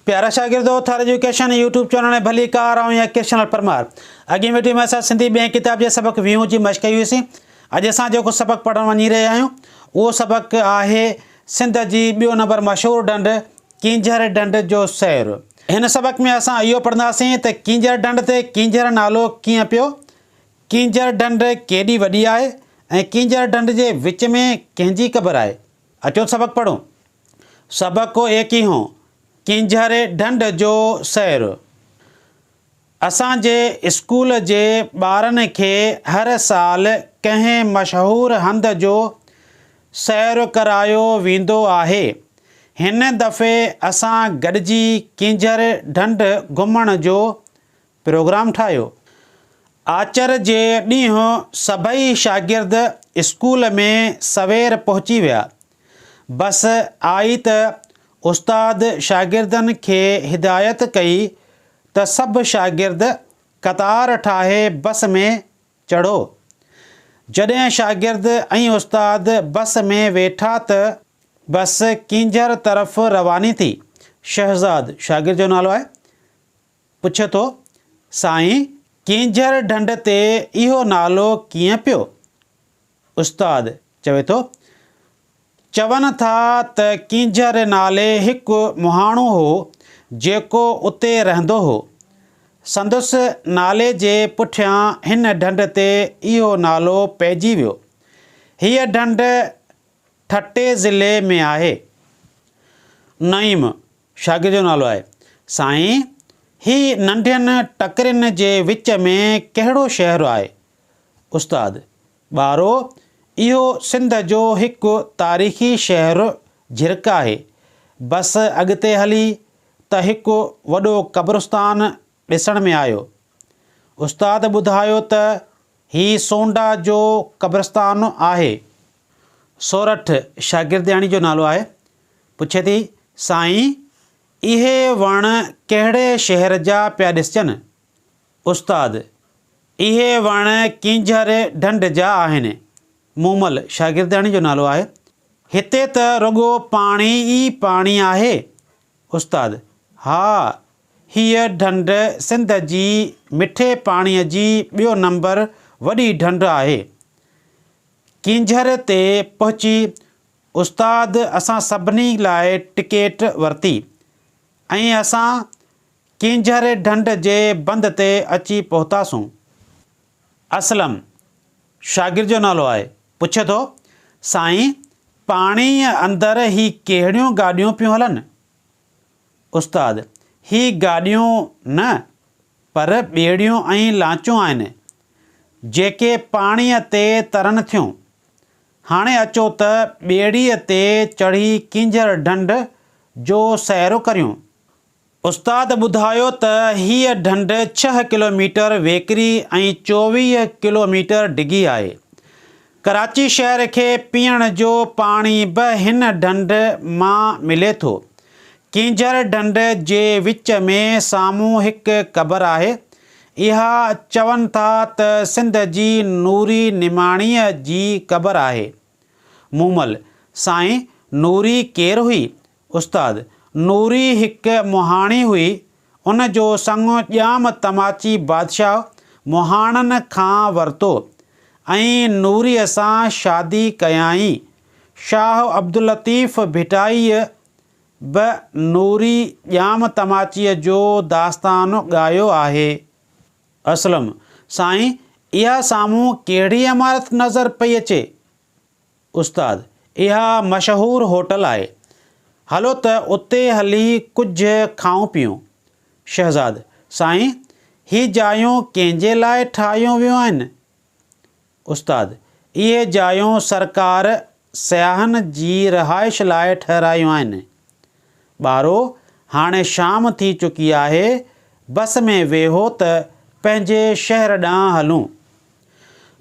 प्यारा शागिर्दो Thar education YouTube channel में भली कार आऊं या कृष्ण परमार। अॻे वीडियो में असां सिंधी ॿिएं किताब जे सबक 20 जी मश्क कई हुईसीं। अॼु असां जेको सबक पढ़ण वञी रहिया आहियूं उहो सबक आहे सिंध जी ॿियो नंबर मशहूरु ढंढ कींझर ढंढ जो सैर। हिन सबक में असां इहो पढ़ंदासीं त कींझर ढंढ ते कींझर नालो कीअं पियो, कींझर ढंढ केॾी वॾी आहे ऐं कींझर ढंढ जे विच में कंहिंजी क़बर आहे। अचो सबक पढ़ूं। सबक को एक ही हों, कींझर ढंढ जो सैर। असांजे स्कूल जे ॿारनि खे हर साल कंहिं मशहूरु हंध जो सैर करायो वेंदो आहे। हिन दफ़े असां गॾिजी कींझर ढंढ घुमण जो प्रोग्राम ठाहियो। आचर जे ॾींहुं सभई शागिर्द स्कूल में सवेर पहुची विया। बस आई त उस्ताद शागिर्दनि खे हिदायत कई त सभु शागिर्द क़तार ठाहे बस में चढ़ो। जॾहिं शागिर्द ऐं उस्ताद बस में वेठा त बस कींझर तरफ़ रवानी थी। शहज़ाद शागिर्द जो नालो आहे, पुछे थो साईं कींझर ढंढ ते इहो नालो कीअं पियो? उस्ताद चवे थो चवनि था त कींझर नाले हिकु मुहाणो हो जेको उते रहंदो हो। संदसि नाले जे पुठियां हिन ढंढ ते इहो नालो पइजी वियो। हीअ ढंढ ठटे ज़िले में आहे। नईम शागिर्द जो नालो आहे, साईं ही नंढियुनि टकरियुनि जे विच में कहिड़ो शहर आहे? उस्ताद ॿारो इहो सिंध जो हिकु तारीख़ी शहर झिरक आहे। बस अॻिते हली त हिकु वॾो क़ब्रिस्तान ॾिसण में आयो। उस्ताद ॿुधायो त ही सोंडा जो क़ब्रिस्तान आहे। सोरठ शागिर्दयाणी जो नालो आहे, पुछे थी साईं इहे वण कहिड़े शहर जा पिया ॾिसजनि? उस्ताद इहे वण कींझर ढंढ जा आहिनि। मूमल शागिर्दयाणी जो नालो आहे, हिते त रुॻो पाणी ई पाणी आहे। उस्ताद हा हीअ ढंढ सिंध जी मिठे पाणीअ जी ॿियो नंबर वॾी ढंढ आहे। कींझर ते पहुची उस्ताद असां सभिनी लाइ टिकेट वरिती ऐं असां कींझर ढंढ जे बंद ते अची पहुतासीं। असलम शागिर्द जो नालो आहे, पुछे थो साईं पाणीअ अंदरि ही कहिड़ियूं गाॾियूं पियूं हलनि? उस्ताद ही गाॾियूं न पर ॿेड़ियूं ऐं लांचूं आहिनि जेके पाणीअ ते तरनि थियूं। हाणे अचो त ॿेड़ीअ ते चढ़ी कींझर ढंढ जो सैरो करियूं। उस्ताद ॿुधायो त हीअ ढंढ 6 किलोमीटर वेकिरी ऐं 24 किलोमीटर डिघी आहे। कराची शहर खे पीअण जो पाणी बि हिन ढंढ मां मिले थो। कींझर ढंढ जे विच में साम्हूं हिकु क़बर आहे। इहा चवनि था त सिंध जी नूरी निमाणीअ जी क़बर आहे। मूमल साईं नूरी केरु हुई? उस्ताद नूरी हिकु मुहाणी हुई। उन जो संग ॼाम तमाची बादशाह मुहाणनि खां वरितो ऐं नूरीअ सां शादी कयाईं। शाह अब्दुल लतीफ़ भिटाईअ बि नूरी ॼाम तमाचीअ जो दास्तान ॻायो आहे। असलम साईं इहा साम्हूं कहिड़ी इमारत नज़र पई अचे? उस्ताद इहा मशहूरु होटल आहे। हलो त उते हली कुझु खाऊं पीऊं। शहज़ाद साईं ही जायूं कंहिंजे लाइ ठाहियूं वियूं आहिनि? उस्ताद इहे जायूं सरकार सियाहनि जी रिहाइश लाइ ठहिरायूं आहिनि। ॿारो हाणे शाम थी चुकी आहे, बस में वेहो त पंहिंजे शहर ॾांहुं हलूं।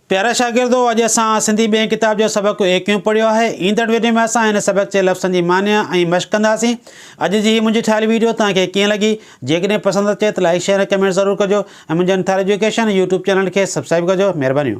प्यारा शागिर्दो अॼु असां सिंधी ॿिएं किताब जो सबक एकूं पढ़ियो आहे। ईंदड़ वीडियो में असां हिन सबक जे लफ़्ज़नि जी मानी ऐं मश्क कंदासीं। अॼु जी मुंहिंजी ठाहियल वीडियो तव्हांखे कीअं लॻी? जेकॾहिं पसंदि अचे त लाइक शेयर कमेंट ज़रूरु कजो ऐं मुंहिंजनि थार एजुकेशन यूट्यूब चैनल खे सब्सक्राइब कजो। महिरबानी।